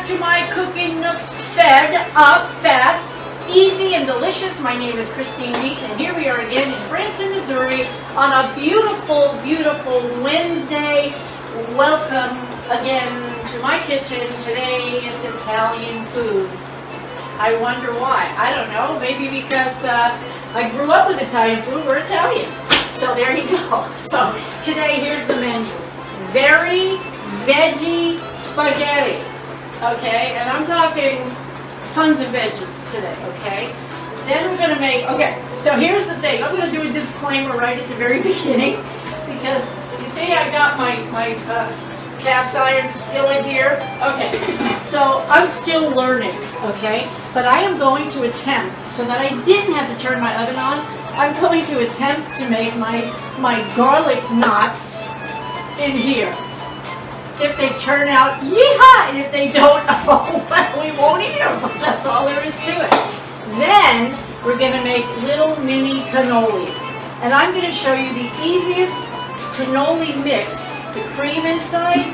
to my Cooking Nooks Fed Up Fast, Easy and Delicious. My name is Christine Meek, and here we are again in Branson, Missouri on a beautiful, beautiful Wednesday. Welcome again to my kitchen. Today is Italian food. I wonder why. I don't know. Maybe because I grew up with Italian food. We're Italian. So there you go. So today, here's the menu. Very Veggie Spaghetti. Okay, and I'm talking tons of veggies today, okay? Then we're going to make, okay, so here's the thing. I'm going to do a disclaimer right at the very beginning because you see I got my cast iron skillet here. Okay, so I'm still learning, okay? But I am going to attempt, so that I didn't have to turn my oven on, I'm going to attempt to make my garlic knots in here. If they turn out, yeehaw! And if they don't, oh, well, we won't eat them. That's all there is to it. Then we're going to make little mini cannolis. And I'm going to show you the easiest cannoli mix. The cream inside,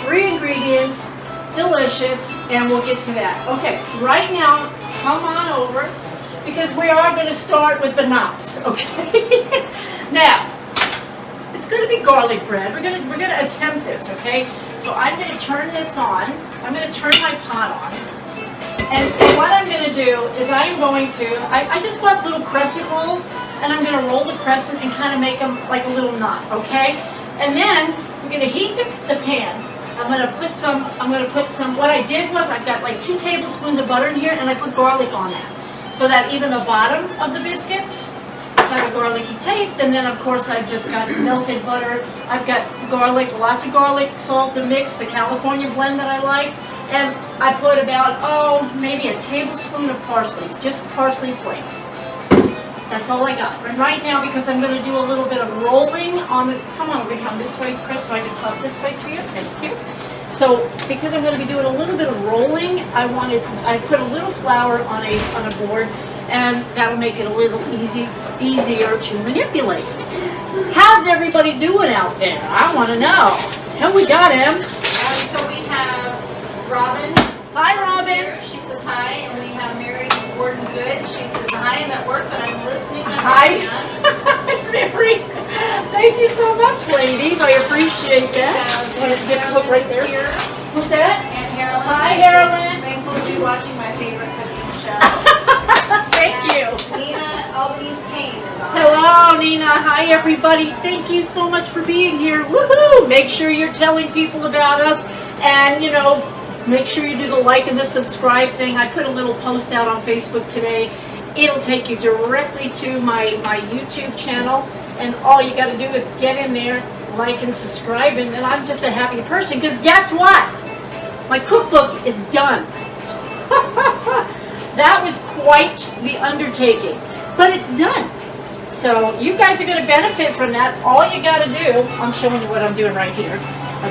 3 ingredients, delicious, and we'll get to that. Okay, right now, come on over, because we are going to start with the knots, okay? Now, it's going to be garlic bread. We're going to attempt this, okay? So I'm going to turn this on. I'm going to turn my pot on. And so what I'm going to do is I'm going to, I just bought little crescent rolls, and I'm going to roll the crescent and kind of make them like a little knot, okay? And then we're going to heat the pan. I'm going to put some, what I did was I've got like 2 tablespoons of butter in here, and I put garlic on that. So that even the bottom of the biscuits have a garlicky taste. And then of course I've just got melted butter. I've got garlic, lots of garlic, salt, the mix, the California blend that I like. And I put about, maybe a tablespoon of parsley, just parsley flakes. That's all I got. And right now, because I'm going to do a little bit of rolling on the, come on, we're going to come this way, Chris, so I can talk this way to you. Thank you. So, because I'm going to be doing a little bit of rolling, I put a little flour on a board, and that'll make it a little easier to manipulate. How's everybody doing out there? I want to know. Who we got, Em? So we have Robin. Hi, Robin. Here. She says hi, and we have Mary Gordon Good. She says hi, I'm at work, but I'm listening. Hi, Mary. Thank you so much, ladies. I appreciate that. Just look right there. Here. Who's that? And Carolyn. Hi, Carolyn. Thankful to be watching my favorite cooking show. Thank you. Nina Albanese Payne is on. Hello, Nina. Hi, everybody. Thank you so much for being here. Woohoo! Make sure you're telling people about us, and make sure you do the like and the subscribe thing. I put a little post out on Facebook today. It'll take you directly to my YouTube channel, and all you got to do is get in there, like and subscribe, and then I'm just a happy person, because guess what? My cookbook is done. That was quite the undertaking, but it's done. So you guys are going to benefit from that. All you got to do, I'm showing you what I'm doing right here,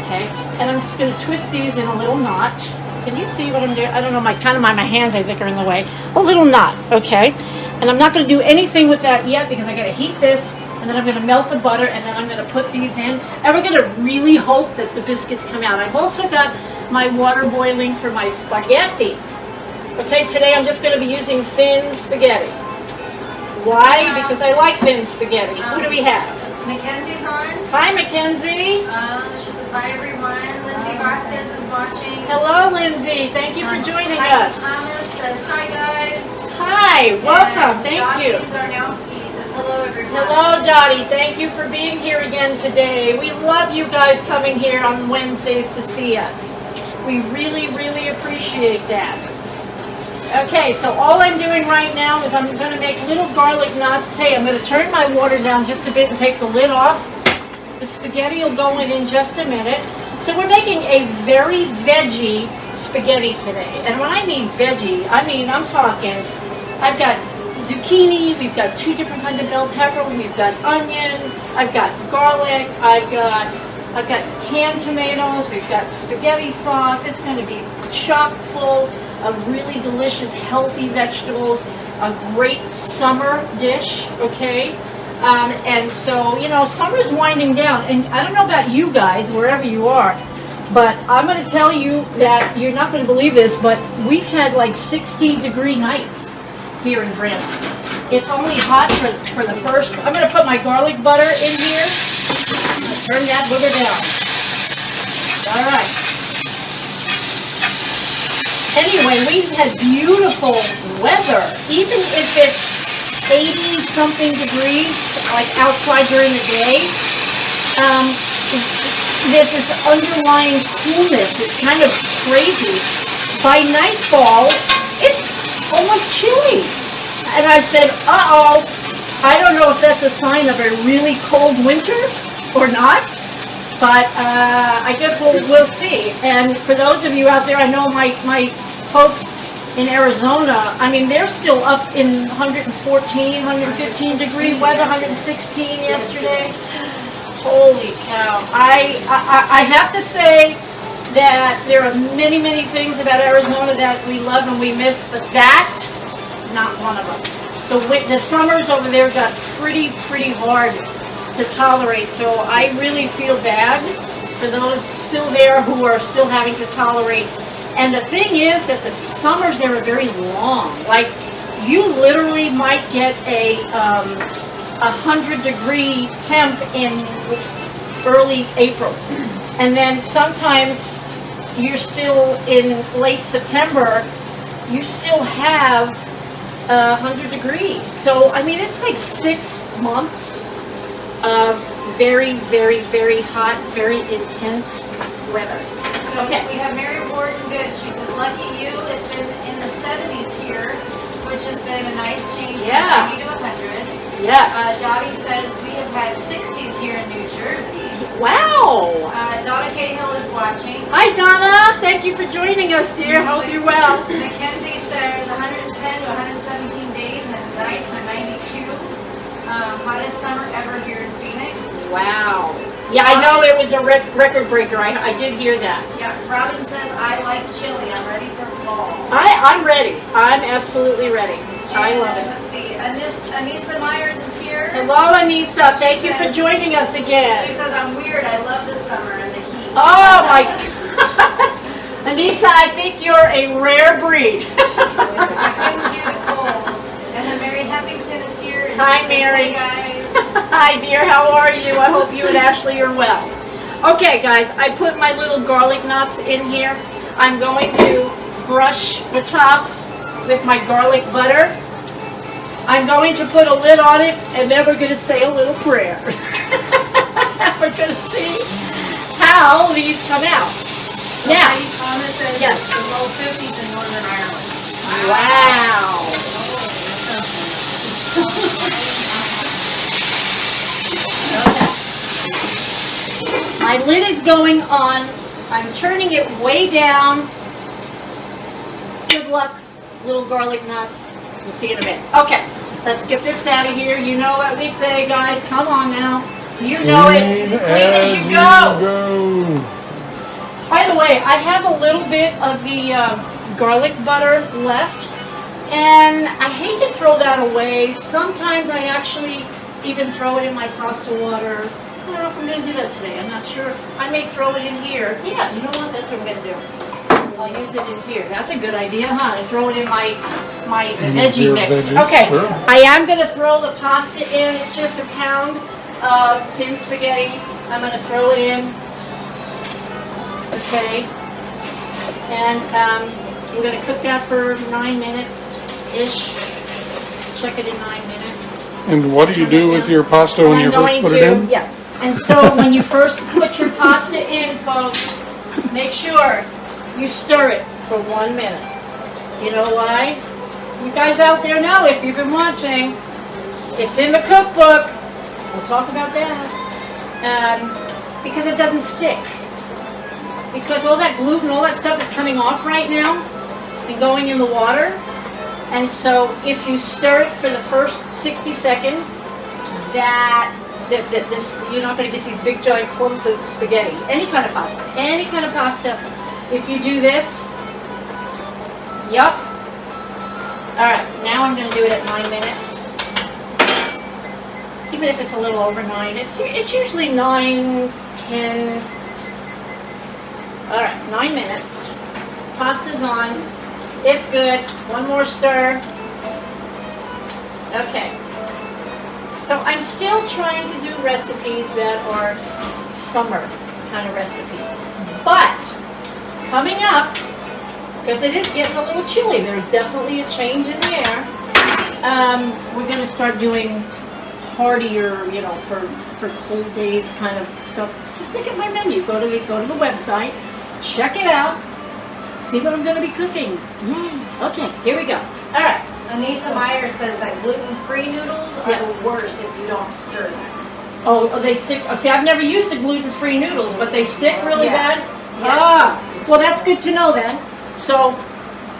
okay? And I'm just going to twist these in a little knot. Can you see what I'm doing? I don't know, my hands I think are in the way. A little knot, okay? And I'm not going to do anything with that yet because I got to heat this, and then I'm going to melt the butter, and then I'm going to put these in. And we're going to really hope that the biscuits come out. I've also got my water boiling for my spaghetti. Okay, today I'm just going to be using thin spaghetti. Why? Because I like thin spaghetti. Who do we have? Mackenzie's on. Hi, Mackenzie. She says hi, everyone. Lindsay Vasquez is watching. Hello, Lindsay. Thank you for joining us. Thomas says hi, guys. Hi, welcome. Thank you. Zarnowski says hello, everyone. Hello, Dottie. Thank you for being here again today. We love you guys coming here on Wednesdays to see us. We really, really appreciate that. Okay, so all I'm doing right now is I'm going to make little garlic knots. Hey, I'm going to turn my water down just a bit and take the lid off. The spaghetti will go in just a minute. So we're making a very veggie spaghetti today. And when I mean veggie, I'm talking, I've got zucchini, we've got 2 different kinds of bell pepper, we've got onion, I've got garlic, I've got canned tomatoes, we've got spaghetti sauce. It's going to be chock full of really delicious, healthy vegetables, a great summer dish, okay? And so, summer's winding down, and I don't know about you guys, wherever you are, But I'm going to tell you that you're not going to believe this, but we've had like 60-degree nights here in Branson. It's only hot for the first. I'm going to put my garlic butter in here. Turn that booger down. All right. Anyway, we've had beautiful weather, even if it's 80-something degrees, like outside during the day. There's this underlying coolness. It's kind of crazy. By nightfall, it's almost chilly. And I said, uh-oh, I don't know if that's a sign of a really cold winter or not, but I guess we'll see. And for those of you out there, I know my folks in Arizona, I mean, they're still up in 114, 115 degree weather, 116 yesterday. Holy cow. I have to say that there are many, many things about Arizona that we love and we miss, but that, not one of them. The summers over there got pretty hard to tolerate, so I really feel bad for those still there who are still having to tolerate. And the thing is that the summers there are very long. Like, you literally might get a 100-degree temp in early April. And then sometimes you're still in late September, you still have 100 degrees. So, I mean, it's like 6 months of very, very, very hot, very intense weather. So Okay. we have Mary Gordon Good. She says, lucky you. It's been in the 70s here, which has been a nice change Yeah. from 90 to 100. Yes. Dottie says we have had 60s here in New Jersey. Wow. Donna Cahill is watching. Hi, Donna. Thank you for joining us, dear. Hope you're well. Mackenzie says 110 to 117 days and nights are 92. Hottest summer ever here in Phoenix. Wow. Yeah, I know it was a record breaker. I did hear that. Yeah, Robin says, I like chili. I'm ready for fall. I'm ready. I'm absolutely ready. I love it. Let's see. Anissa Myers is here. Hello, Anissa. Thank you for joining us She again. says, I'm weird. I love the summer and the heat. Oh, my God. Anissa, I think you're a rare breed. I couldn't do the cold. And then Mary Heffington is here. And Hi, she says, Mary. Hey, guys. Hi, dear. How are you? I hope you and Ashley are well. Okay, guys, I put my little garlic knots in here. I'm going to brush the tops with my garlic butter. I'm going to put a lid on it, and then we're going to say a little prayer. We're going to see how these come out. Now, Thomas says yes. it's the low 50s in Northern Ireland. Wow. My lid is going on. I'm turning it way down. Good luck, little garlic nuts. We'll see you in a bit. Okay, let's get this out of here. You know what we say, guys. Come on now. You know it. Clean as you go. By the way, I have a little bit of the garlic butter left, and I hate to throw that away. Sometimes I actually even throw it in my pasta water. I don't know if I'm going to do that today. I'm not sure. I may throw it in here. Yeah, you know what? That's what I'm going to do. I'll use it in here. That's a good idea, huh? I throw it in my veggie mix. Okay, sure. I am going to throw the pasta in. It's just a pound of thin spaghetti. I'm going to throw it in. Okay. And I'm going to cook that for 9 minutes-ish. Check it in 9 minutes. And what do you do with your pasta when you first put it in? Yes. And so when you first put your pasta in, folks, make sure you stir it for 1 minute. You know why? You guys out there know, if you've been watching, it's in the cookbook. We'll talk about that. Because it doesn't stick. Because all that gluten, all that stuff is coming off right now and going in the water. And so if you stir it for the first 60 seconds, you're not going to get these big giant clumps of spaghetti. Any kind of pasta. If you do this, yup. Alright, now I'm going to do it at 9 minutes. Even if it's a little over 9, it's usually 9, 10. All right, 9 minutes. Pasta's on. It's good. One more stir. Okay. So I'm still trying to do recipes that are summer kind of recipes. But coming up, because it is getting a little chilly, there's definitely a change in the air. We're going to start doing heartier, you know, for cold days kind of stuff. Just look at my menu. Go to the website, check it out, see what I'm going to be cooking. Yay. Okay, here we go. All right. Anissa Meyer says that gluten-free noodles are the worst if you don't stir them. Oh, they stick. Oh, see, I've never used the gluten-free noodles, but they stick really bad. Yes. Ah, well, that's good to know then. So,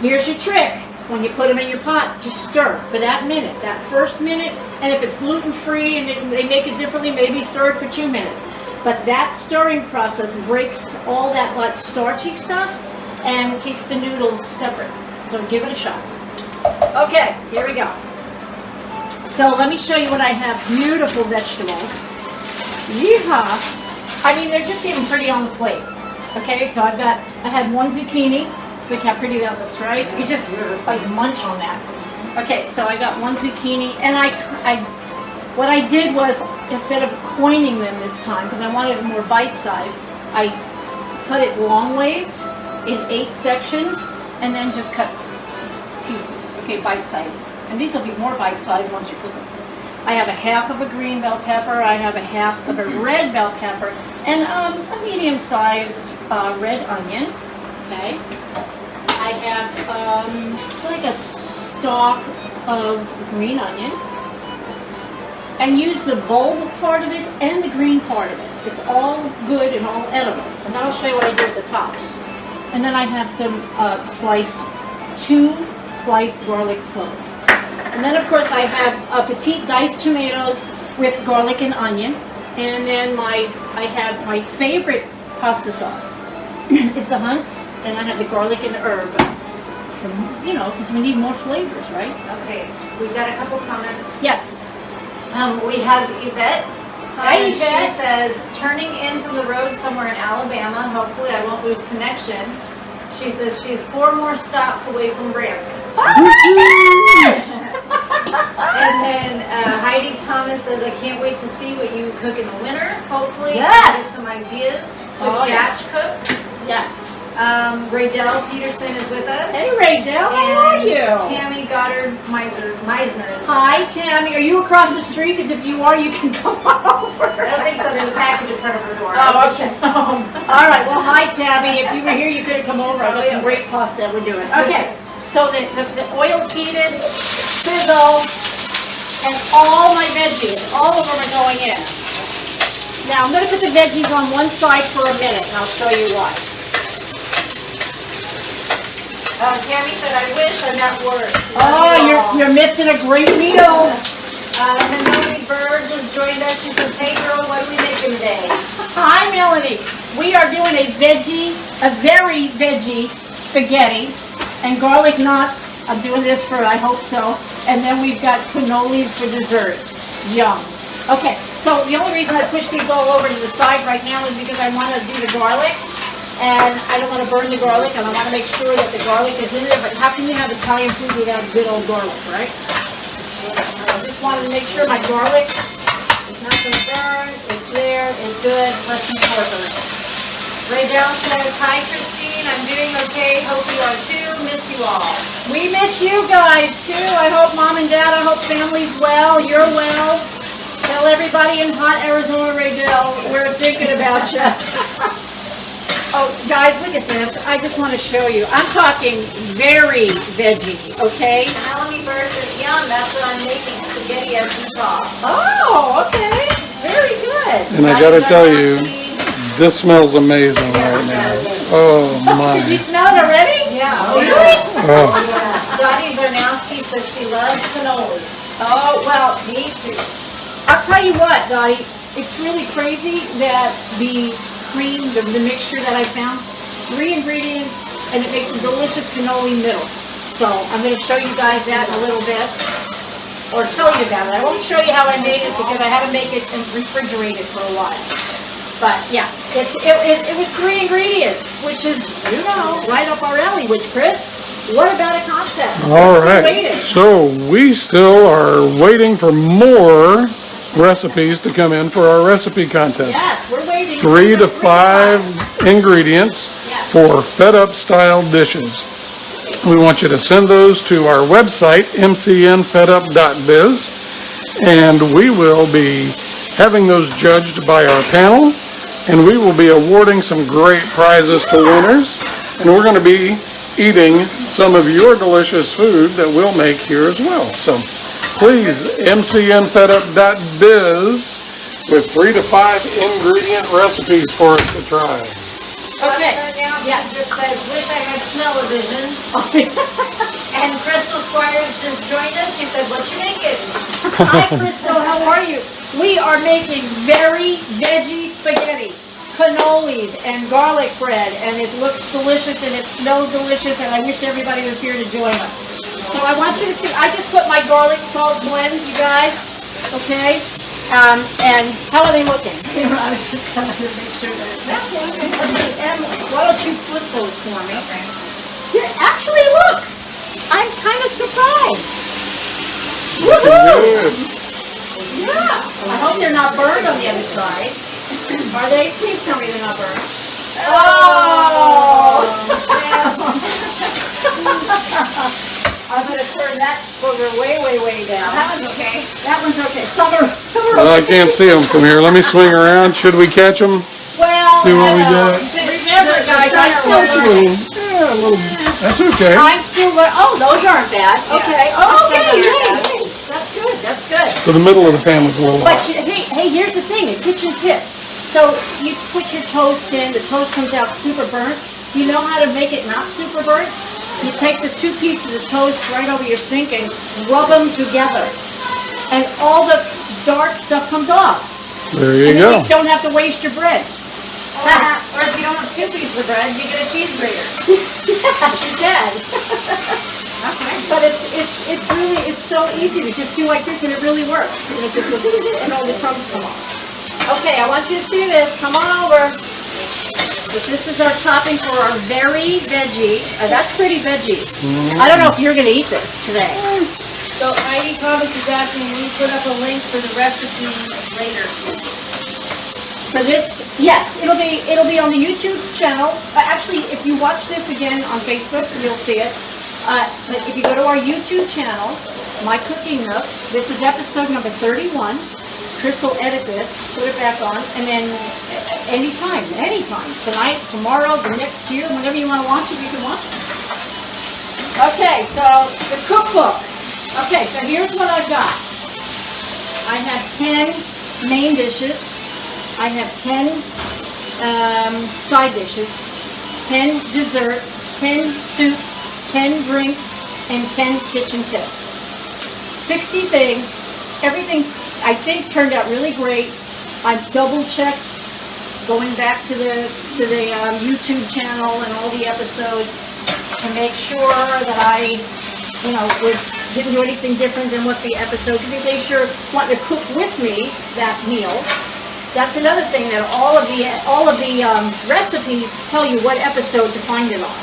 here's your trick. When you put them in your pot, just stir for that minute, that first minute. And if it's gluten-free and they make it differently, maybe stir it for 2 minutes. But that stirring process breaks all that like starchy stuff and keeps the noodles separate. So give it a shot. Okay, here we go. So let me show you what I have. Beautiful vegetables. Yeehaw! I mean, they're just even pretty on the plate. Okay, so I had one zucchini. Look how pretty that looks, right? You just like munch on that. Okay, so I got one zucchini, and what I did was, instead of coining them this time, because I wanted it more bite-sized, I cut it long ways in 8 sections, and then just cut pieces. Okay, bite-sized. And these will be more bite-sized once you cook them. I have a half of a green bell pepper, I have a half of a red bell pepper, and a medium-sized red onion. Okay. I have like a stalk of green onion. And use the bulb part of it and the green part of it. It's all good and all edible. And then I'll show you what I do at the tops. And then I have some 2 sliced garlic cloves. And then of course I have petite diced tomatoes with garlic and onion. And then I have my favorite pasta sauce is the Hunt's, and I have the garlic and herb. From, you know, because we need more flavors, right? Okay, we've got a couple comments. Yes. We have Yvette. Hi, and Yvette. She says, turning in from the road somewhere in Alabama, hopefully I won't lose connection. She says she's 4 more stops away from Branson. Oh my gosh! And then Heidi Thomas says, I can't wait to see what you cook in the winter. Hopefully Yes. get some ideas to batch cook. Yes. Raydell Peterson is with us. Hey, Raydell, how are And you? Tammy Goddard Meisner is with Hi, us. Tammy. Are you across the street? Because if you are, you can come over. I don't think so. There's a package in front of her door. Oh, She's okay. home. All right. Well, hi, Tammy. If you were here, you could have come over. I've got some great pasta we're doing. Okay. So the oil's heated, sizzle, and all my veggies, all of them are going in. Now, I'm going to put the veggies on one side for a minute, and I'll show you why. Tammy said, I wish I'm at work. Oh, you're missing a great meal. Melanie Bird just joined us. She says, hey girl, what are we making today? Hi, Melanie. We are doing a very veggie spaghetti and garlic knots. I'm doing this for, I hope so. And then we've got cannolis for dessert. Yum. Okay, so the only reason I push these all over to the side right now is because I want to do the garlic. And I don't want to burn the garlic, and I want to make sure that the garlic is in there. But how can you have Italian food without good old garlic, right? I just wanted to make sure my garlic is not going to burn. It's there. It's good. Let's incorporate it. Raydell says, hi Christine, I'm doing okay. Hope you are too. Miss you all. We miss you guys, too. I hope Mom and Dad, I hope family's well. You're well. Tell everybody in hot Arizona, Raydell, we're thinking about you. Oh, guys, look at this. I just want to show you. I'm talking very veggie, okay? Melanie Bird says, yum, that's what I'm making, spaghetti as you saw. Oh, okay. Very good. And I gotta tell you, this smells amazing right now. Oh Did you my. smell it already? Yeah. Really? Oh. Dottie Zarnowski says she loves cannolis. Oh, well, Me too. I'll tell you what, Dottie. It's really crazy that the cream, the mixture that I found, 3 ingredients, and it makes a delicious cannoli middle. So I'm going to show you guys that in a little bit, or tell you about it. I won't show you how I made it because I had to make it and refrigerate it for a while. But yeah, it was 3 ingredients, which is, right up our alley. Which, Chris, what about a contest? All We're right. still waiting. So we still are waiting for more recipes to come in for our recipe contest. Yes, we're waiting. 3 to 5 ingredients Yes. for fed-up style dishes. We want you to send those to our website, mcnfedup.biz, and we will be having those judged by our panel, and we will be awarding some great prizes to winners, and we're going to be eating some of your delicious food that we'll make here as well. So please, mcnfedup.biz with 3 to 5 ingredient recipes for us to try. Okay. Yeah, just says, wish I had smell-o-vision. And Crystal Squires just joined us. She said, what you making? Hi, Crystal. How are you? We are making very veggie spaghetti, cannolis, and garlic bread, and it looks delicious and it smells delicious, and I wish everybody was here to join us. So I want you to see, I just put my garlic salt blend, you guys, okay? And how are they looking? I was just going to make sure that it's Okay, and why don't you flip those for me? Here, actually, look! I'm kind of surprised. Woohoo! Good. Yeah, I hope they're not burned on the other side. Are they? Please tell me they're not burned. Oh! I'm gonna turn that booger way, way, way down. That one's okay. That one's okay. Some are Well, I can't see them from here. Let me swing around. Should we catch them? well, See what we got? remember, guys, I'm still learning. Yeah, a little. That's okay. I'm still learning. Oh, those aren't bad. Okay. Oh, okay. Some Yay, aren't bad. yay. That's good. That's good. So the middle of the pan was a little But hot. hey, here's the thing, a kitchen tip. So you put your toast in, the toast comes out super burnt. You know how to make it not super burnt? You take the 2 pieces of toast right over your sink and rub them together. And all the dark stuff comes off. There you And go. then you don't have to waste your bread. Or if you don't have 2 pieces of bread, you get a cheese grater. Yes, you can. Okay. But it's so easy to just do like this and it really works. And it just goes, and all the crumbs come off. Okay, I want you to see this. Come on over. This is our topping for our very veggie. That's pretty veggie. I don't know if you're going to eat this today. So Heidi Thomas is asking, will you put up a link for the recipe later? For this, yes, it'll be on the YouTube channel. Actually, if you watch this again on Facebook, you'll see it. But if you go to our YouTube channel, My Cooking Nook, this is episode number 31. Chris will edit this, put it back on, and then anytime, tonight, tomorrow, the next year, whenever you want to watch it, you can watch it. Okay, so the cookbook. Okay, so here's what I've got. I have 10 main dishes. I have 10 side dishes, 10 desserts, 10 soups, 10 drinks, and 10 kitchen tips. 60 things. Everything I think turned out really great. I double checked going back to the YouTube channel and all the episodes to make sure that I, didn't do anything different than what the episode, because they sure want to cook with me that meal. That's another thing, that all of the recipes tell you what episode to find it on.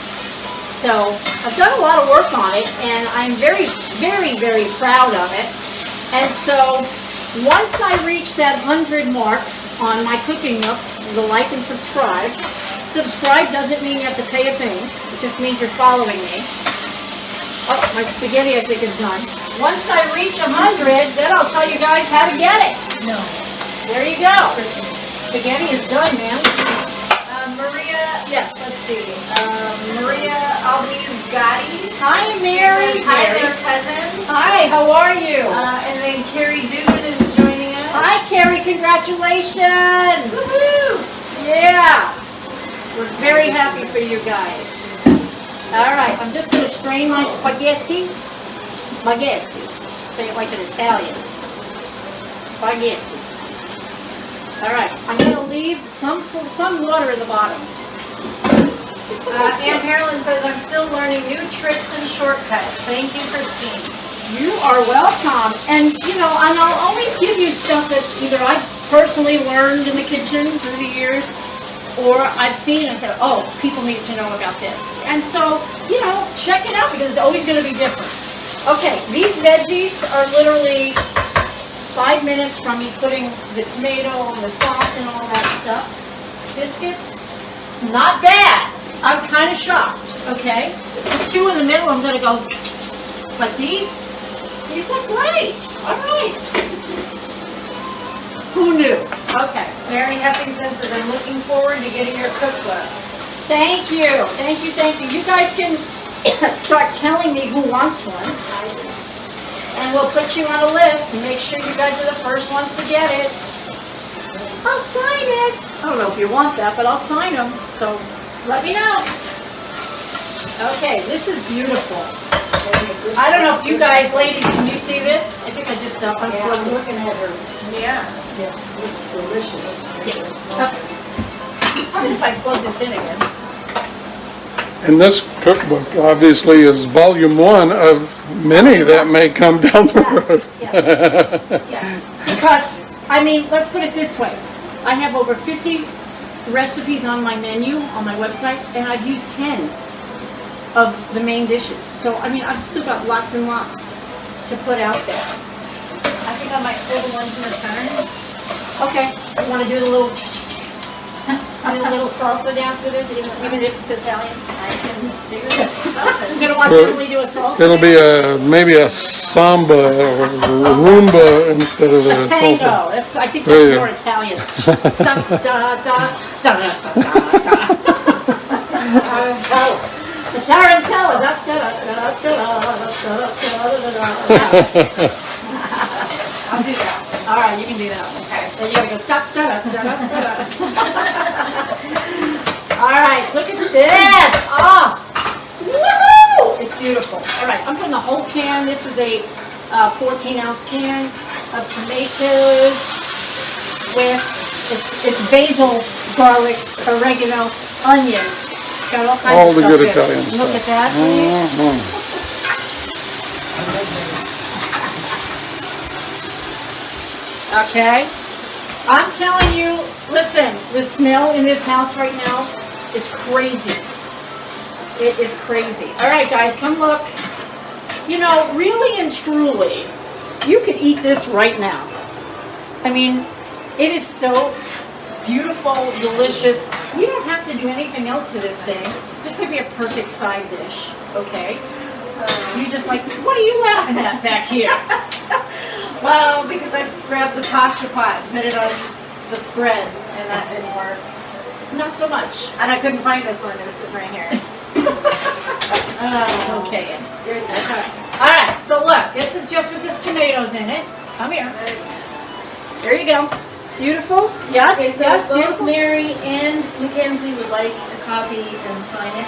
So I've done a lot of work on it, and I'm very, very, very proud of it. And so once I reach that 100 mark on My Cooking Nook, the like and subscribe. Subscribe doesn't mean you have to pay a thing. It just means you're following me. Oh, my spaghetti I think is done. Once I reach 100, then I'll tell you guys how to get it. No. There you go. Spaghetti is done, man. Maria, Yes. let's see, Maria Albiz Gotti. Hi, Mary. Hi Mary. there, cousin. Hi, how are you? And then Carrie Dugan is joining us. Hi, Carrie. Congratulations. Woohoo! Yeah. We're very happy for you guys. All right, I'm just going to strain my spaghetti. Spaghetti. Say it like an Italian. Spaghetti. All right, I'm going to leave some water in the bottom. Ann Harlan says, I'm still learning new tricks and shortcuts. Thank you, Christine. You are welcome. And, and I'll always give you stuff that either I personally learned in the kitchen through the years, or I've seen it and said, oh, people need to know about this. And so, you know, check it out because it's always going to be different. Okay, these veggies are literally 5 minutes from me putting the tomato and the sauce and all that stuff. Biscuits, not bad. I'm kind of shocked, okay? The two in the middle, I'm going to go, but these look great. All right. Who knew? Okay. Mary Heffington says, I'm looking forward to getting your cookbook. Thank you. Thank you, thank you. You guys can start telling me who wants one. And we'll put you on a list to make sure you guys are the first ones to get it. I'll sign it. I don't know if you want that, but I'll sign them. So let me know. Okay, this is beautiful. I don't know if you guys, ladies, can you see this? I think I just unfroze. Yeah, I'm looking at her. Yeah. Yes, it's delicious. Okay. How about if I plug this in again? And this cookbook obviously is volume 1 of many that may come down the road. Yes. Because, I mean, let's put it this way. I have over 50 recipes on my menu, on my website, and I've used 10 of the main dishes. So, I mean, I've still got lots and lots to put out there. I think I might pull the ones in the center. Okay, you want to do the little, do a little salsa down through there, even if it's Italian? I can do the salsa. I'm going to watch Well, Emily do a salsa. It'll be maybe a samba or rumba instead of a Tango. salsa. That's, I think There you that's go. more Italian. Da, da, da, da, da, da, da. Tarantella. Da, da, da, da, da, da, da, da. I'll do that. All right, you can do that. Okay. Then you gotta go da, da, da, da, da, da. All right, look at this. Oh, woohoo! It's beautiful. All right, I'm putting the whole can. This is a 14-ounce can of tomatoes with it's basil, garlic, oregano, onion. Got all kinds All of the stuff good in it. Italian Look stuff. at that. Mhm. Okay. I'm telling you, listen, the smell in this house right now is crazy. It is crazy. All right, guys, come look. You know, really and truly, you could eat this right now. I mean, it is so beautiful, delicious. You don't have to do anything else to this thing. This could be a perfect side dish, okay? You just like, what are you laughing at back here? Well, because I grabbed the pasta pot and put it on the bread, and that didn't work. Not so much. And I couldn't find this one. It was sitting right here. Okay. That's all right. All right, so look, this is just with the tomatoes in it. Come here. There you go. Beautiful. Yes, Okay, so yes, both beautiful. Mary and Mackenzie would like a copy and sign it.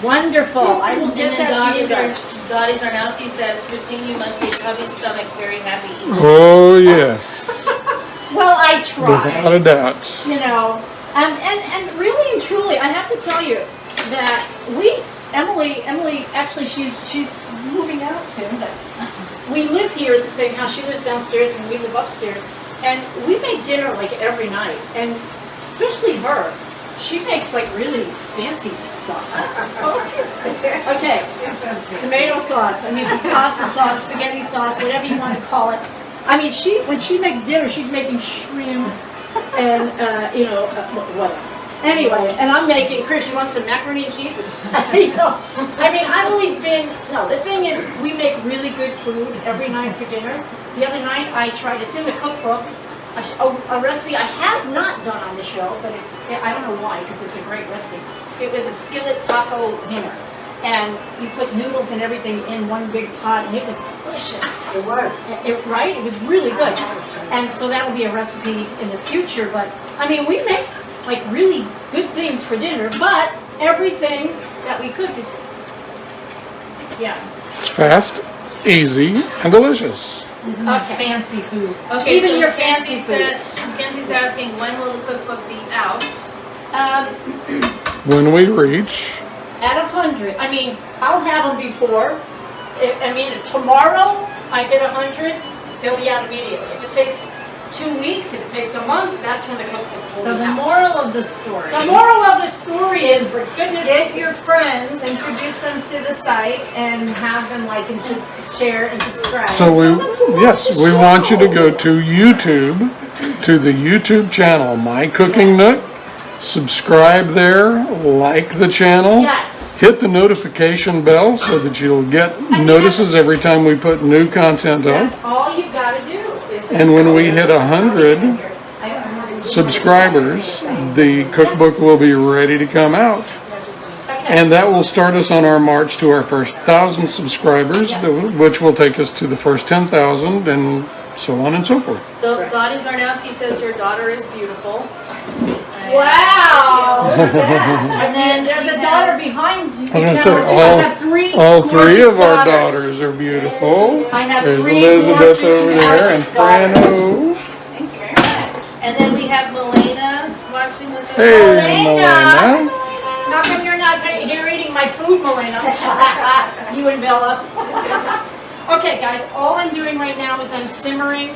Wonderful. I will And get then that to you guys. Dottie Zarnowski says, Christine, you must make Cubby's stomach very happy each. Oh, yes. Well, I try. Without a doubt. You know, and really and truly, I have to tell you that Emily, actually, she's moving out soon, but we live here at the same house. She lives downstairs and we live upstairs, and we make dinner like every night, and especially her. She makes like really fancy stuff. Okay, tomato sauce, I mean pasta sauce, spaghetti sauce, whatever you want to call it. I mean, when she makes dinner, she's making shrimp and, whatever. Anyway, and I'm making, Chris, you want some macaroni and cheese? You know, I mean, I've always been, no, the thing is, we make really good food every night for dinner. The other night, I tried, it's in the cookbook, a recipe I have not done on the show, but I don't know why, because it's a great recipe. It was a skillet taco dinner. And you put noodles and everything in one big pot, and it was delicious. It was. Right? It was really good. And so that'll be a recipe in the future. But, I mean, we make, like, really good things for dinner, but everything that we cook is, yeah. It's fast, easy, and delicious. Okay. Fancy foods. Okay, Even so your Mackenzie fancy says, Mackenzie's asking, when will the cookbook be out? When we reach, At 100. I mean, I'll have them before. If tomorrow I hit 100, they'll be out immediately. If it takes 2 weeks, if it takes a month, that's when the cookbook will So be the out. moral of the story. The moral of the story is, for goodness Get your friends, introduce them to the site, and have them like and share and subscribe. So we want you to go to YouTube, to the YouTube channel, My Cooking Nook. Subscribe there, like the channel. Yes. Hit the notification bell so that you'll get notices every time we put new content up. That's all you've got to do. Is just And when go we there. hit 100 subscribers, the cookbook will be ready to come out. Okay. And that will start us on our march to our first 1,000 subscribers, Yes. which will take us to the first 10,000 and so on and so forth. So Dottie Zarnowski says your daughter is beautiful. Wow! And then There's a we daughter have- behind the I was camera. gonna too. say, I've got three all three gorgeous of our daughters are beautiful. I have There's three Elizabeth gorgeous, over there and gorgeous daughters. Frano. Thank you very much. And then we have Milena watching with us. Hey, Milena. Milena. How come you're not here eating my food, Milena? You and Bella. Okay, guys, all I'm doing right now is I'm simmering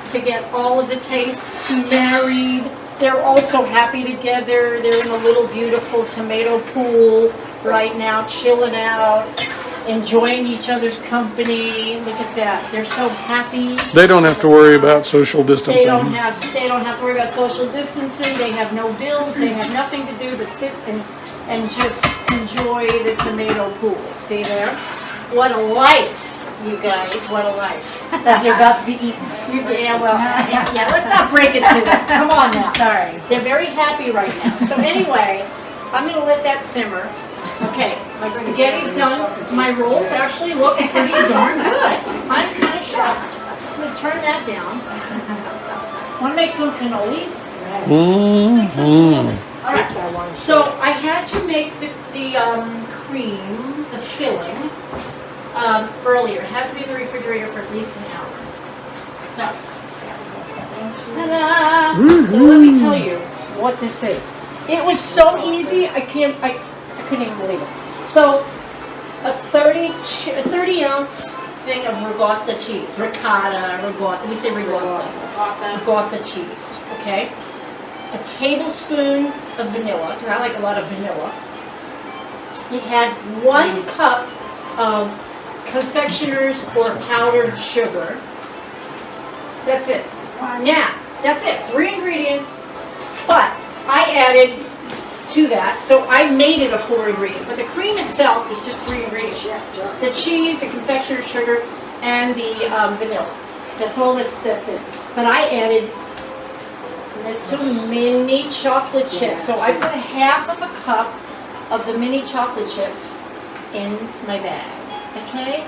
to get all of the tastes married. They're all so happy together. They're in a little beautiful tomato pool right now, chilling out, enjoying each other's company. Look at that. They're so happy. They don't have to worry about social They distancing. don't have to worry about social distancing. They have no bills. They have nothing to do but sit and just enjoy the tomato pool. See there? What a life, you guys. What a life. They're about to be eaten. Yeah, well, yeah, let's not break it to them. Come on now. Sorry. They're very happy right now. So anyway, I'm going to let that simmer. Okay, my spaghetti's done. My rolls actually look pretty darn good. I'm kind of shocked. I'm going to turn that down. Want to make some cannolis? Mm-hmm. All right. So I had to make the cream, the filling, earlier. It had to be in the refrigerator for at least an hour. So, ta-da! So let me tell you what this is. It was so easy. I couldn't even believe it. So, a 30 ounce thing of ricotta cheese. Ricotta. We say ricotta. Ricotta cheese. Okay. A tablespoon of vanilla, because I like a lot of vanilla. It had 1 cup of confectioner's or powdered sugar. That's it. Now, that's it. 3 ingredients, but I added to that, so I made it a 4 ingredient. But the cream itself is just 3 ingredients. The cheese, the confectioner's sugar, and the vanilla. That's all. That's it. But I added little mini chocolate chips. So I put 1/2 of a cup of the mini chocolate chips in my bag. Okay?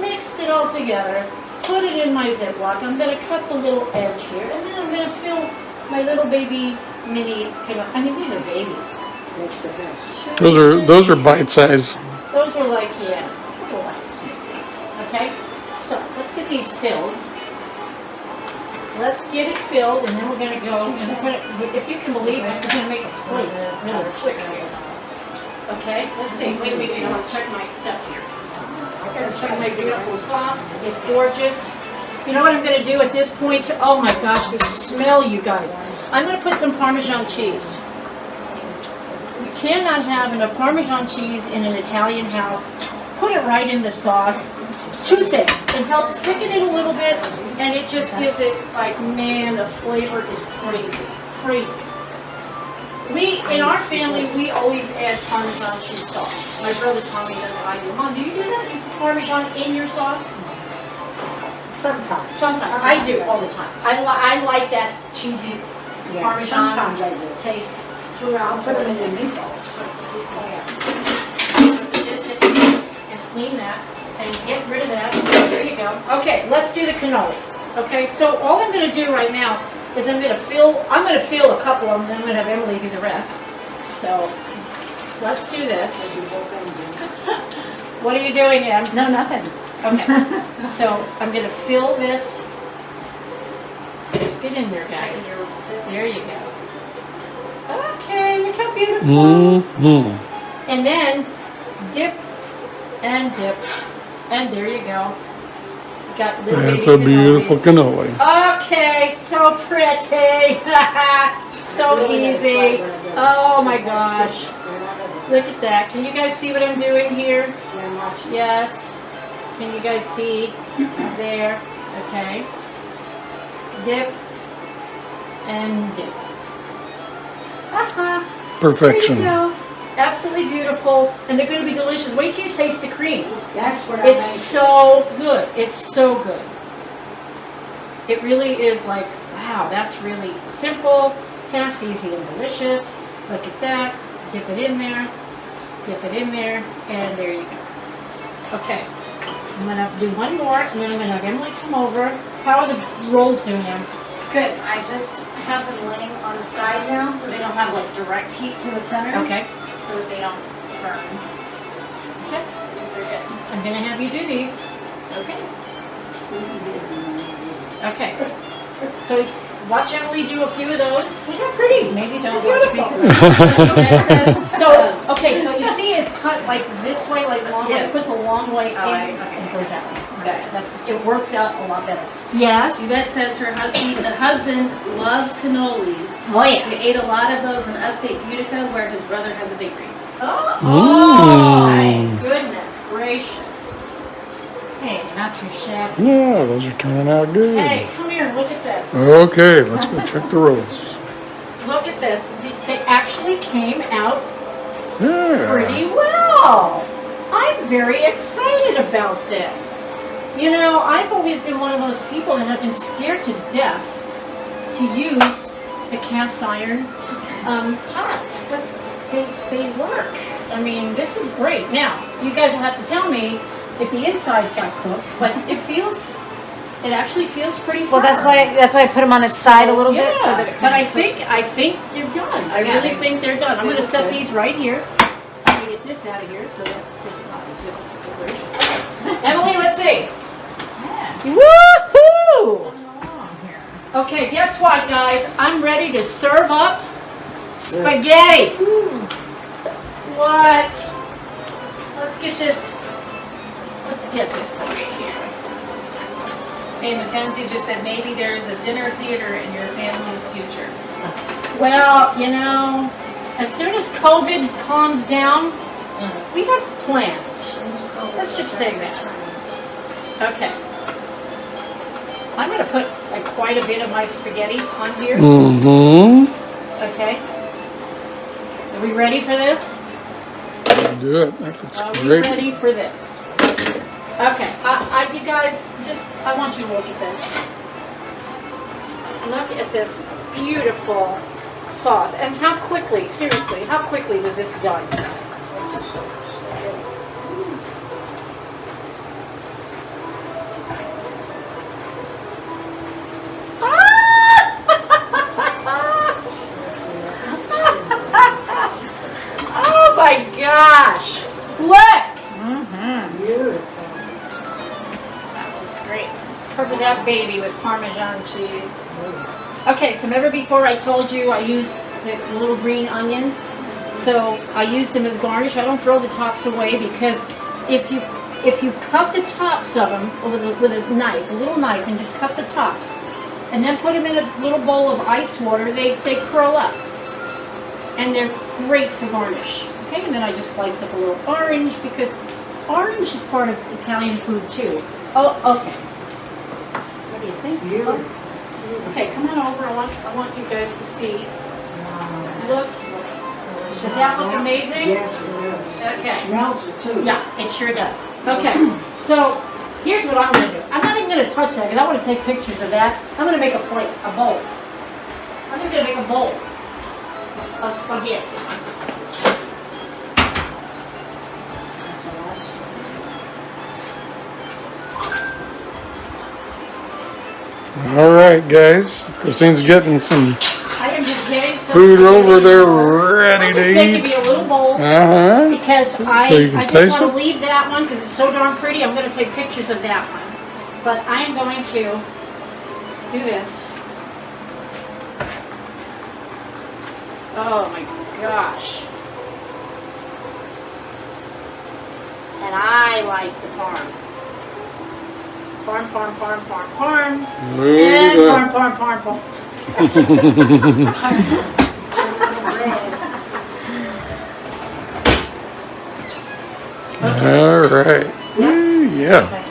Mixed it all together. Put it in my Ziploc. I'm going to cut the little edge here. And then I'm going to fill my little baby mini, I mean, these are babies. That's the best. Those are bite size. Those were like, yeah, little bites. Okay? So, let's get these filled. Let's get it filled, and then we're going to go, and we're gonna, if you can believe it, we're going to make a plate really quick here. Okay? Let's see. Wait, I want to check my stuff here. Check my beautiful sauce. It's gorgeous. You know what I'm going to do at this point? Oh my gosh, the smell, you guys. I'm going to put some Parmesan cheese. You cannot have enough Parmesan cheese in an Italian house. Put it right in the sauce. 2 things. It helps thicken it a little bit, and it just gives it, like, man, the flavor is crazy. Crazy. In our family, we always add Parmesan cheese sauce. My brother Tommy does it, I do. Mom, do you do that? You put Parmesan in your sauce? Sometimes. Sometimes. I do, all the time. I like that cheesy Yeah, Parmesan sometimes I do. taste throughout. I'll put them in the meatballs. Just and clean that and get rid of that. There you go. Okay, let's do the cannolis. Okay, so all I'm going to do right now is I'm going to fill a couple of them, and then I'm going to have Emily do the rest. So let's do this. What are you doing, Em? No, nothing. Okay, so I'm going to fill this. Let's get in there, guys. There you go. Okay, look how beautiful. Mm-hmm. And then dip, and there you go. got little baby That's a beautiful cannolis. cannoli. Okay, so pretty. So easy. Oh my gosh. Look at that. Can you guys see what I'm doing here? Yes. Can you guys see? There. Okay. Dip. And dip. Perfection. There you go. Absolutely beautiful. And they're going to be delicious. Wait till you taste the cream. That's what I It's make. so good. It's so good. It really is like, wow, that's really simple, fast, easy, and delicious. Look at that. Dip it in there. Dip it in there. And there you go. Okay. I'm going to do one more, and then I'm going to have Emily come over. How are the rolls doing there? Good, I just have them laying on the side now, so they don't have like direct heat to the center. Okay. So that they don't burn. Okay. They're good. I'm going to have you do these. Okay. Okay. So watch Emily do a few of those. Look how pretty. Maybe don't watch me because So, okay, so you see it's cut like this way, like long, Yes. let's put the long way in, okay. and it goes that way. Okay, it works out a lot better. Yes? Yvette says her husband loves cannolis. Oh, yeah. We ate a lot of those in upstate Utica where his brother has a bakery. Oh, nice. Goodness gracious. Hey, not too shabby. Yeah, those are turning out good. Hey, come here, look at this. Okay, let's go check the rolls. Look at this. They actually came out Yeah. pretty well. I'm very excited about this. You know, I've always been one of those people that have been scared to death to use the cast iron pots, but they work. I mean, this is great. Now, you guys will have to tell me if the insides got cooked, but it actually feels pretty firm. Well, that's why I put them on its side a little Yeah, bit so that it but kind I of think they're done. I Yeah, really they- think they're done. I'm they going to look set good. these right here. I'm going to get this out of here, so that's not a good. Emily, let's see. Woohoo! Okay, guess what, guys? I'm ready to serve up spaghetti. What? Let's get this right here. Hey, Mackenzie just said maybe there is a dinner theater in your family's future. Well, you know, as soon as COVID calms down, we have plans. Let's just say that. Okay. I'm going to put like quite a bit of my spaghetti on here. Mm-hmm. Okay. Are we ready for this? Do it. That looks Are we great. ready for this? Okay. You guys, I want you to look at this. Look at this beautiful sauce. And how quickly, seriously, how quickly was this done? Oh my gosh! Look! Beautiful. It's great. Cover that baby with Parmesan cheese. Okay, so remember before I told you I use the little green onions? So I use them as garnish. I don't throw the tops away because if you cut the tops of them with a knife, a little knife, and just cut the tops, and then put them in a little bowl of ice water, they curl up. And they're great for garnish. Okay, and then I just sliced up a little orange because orange is part of Italian food too. Oh, okay. What do you think? Beautiful. Okay, come on over. I want you guys to see. Look. Does that look amazing? Yes, it does. Okay. Melts it too. Yeah, it sure does. Okay, so here's what I'm going to do. I'm not even going to touch that because I want to take pictures of that. I'm going to make a plate, a bowl. I'm just going to make a bowl of spaghetti. That's a lot of stuff. All right, guys. Christine's getting some I am just getting some food spaghetti over there rolls. ready I'm just to making eat. me a little bowl Uh-huh. because So you I can just taste want to it? leave that one because it's so darn pretty. I'm going to take pictures of that one. But I am going to do this. Oh my gosh. And I like the parm. Parm, parm, parm, parm, parm. Look And at parm, parm, parm, parm. that. All right. Yes. Yeah.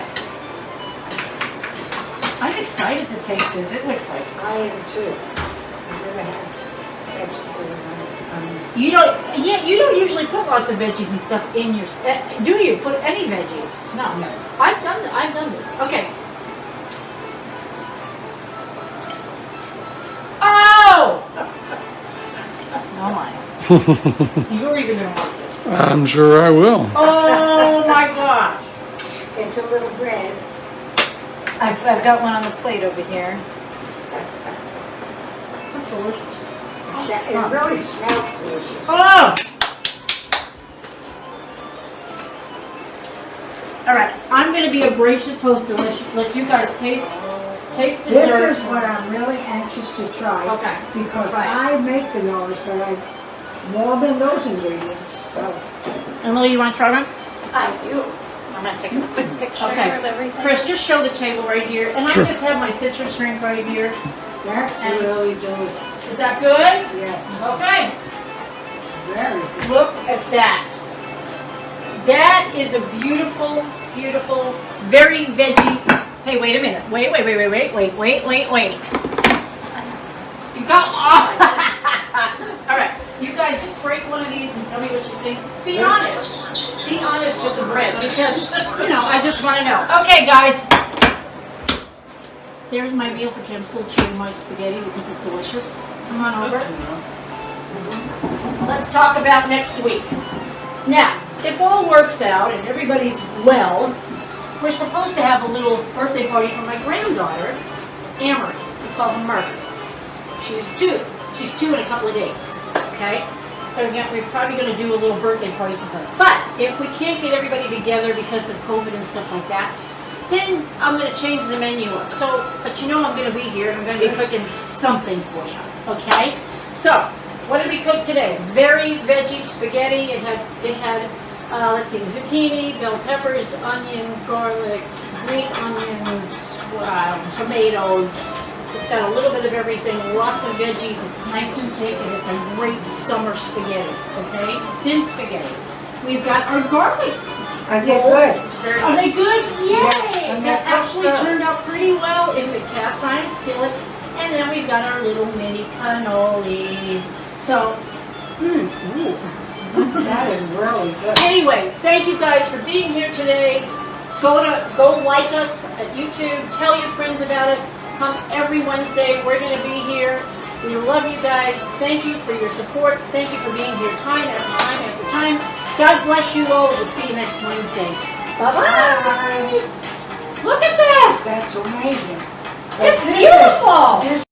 I'm excited to taste this. It looks like. I am too. I've never had vegetables on. You don't usually put lots of veggies and stuff in your, do you? Put any veggies? No. No. I've done this. Okay. Oh! Oh my. You're even gonna want this. I'm sure I will. Oh my gosh. Get your little bread. I've got one on the plate over here. That's delicious. It really smells delicious. Oh! Alright, I'm gonna be a gracious host to let you guys taste dessert. This is what I'm really anxious to try. Okay. Because Right. I make cannolis, but I more than those ingredients. So Emily, you wanna try one? I do. I'm gonna take a quick picture Okay. of everything. Chris, just show the table right here, and Sure. I just have my citrus drink right here. that's And- really delicious. Is that good? Yeah, Okay. very good. Look at that. That is a beautiful, beautiful, very veggie. Hey, wait a minute. Wait. You got. All right. You guys just break one of these and tell me what you think. Be honest. Be honest with the bread because, I just want to know. Okay, guys. There's my meal for today. I'm still chewing my spaghetti because it's delicious. Come on over. Let's talk about next week. Now, if all works out and everybody's well, we're supposed to have a little birthday party for my granddaughter, Amory. We call her Murphy. She's 2. She's 2 in a couple of days. Okay? So we're probably going to do a little birthday party for her. But if we can't get everybody together because of COVID and stuff like that, then I'm going to change the menu up. So, but I'm going to be here and I'm going to be cooking something for you. Okay? So, what did we cook today? Very veggie spaghetti. It had let's see, zucchini, bell peppers, onion, garlic, green onions, tomatoes. It's got a little bit of everything, lots of veggies. It's nice and thick, and it's a great summer spaghetti. Okay, thin spaghetti. We've got our garlic. I did good. Are they good? Yay! Yeah, and That they're actually cooked up. turned out pretty well in the cast iron skillet. And then we've got our little mini cannolis. So, ooh. That is really good. Anyway, thank you guys for being here today. Go like us at YouTube. Tell your friends about us. Come every Wednesday. We're going to be here. We love you guys. Thank you for your support. Thank you for being here time after time after time. God bless you all. We'll see you next Wednesday. Bye-bye. Look at this. That's amazing. It's This is- beautiful. this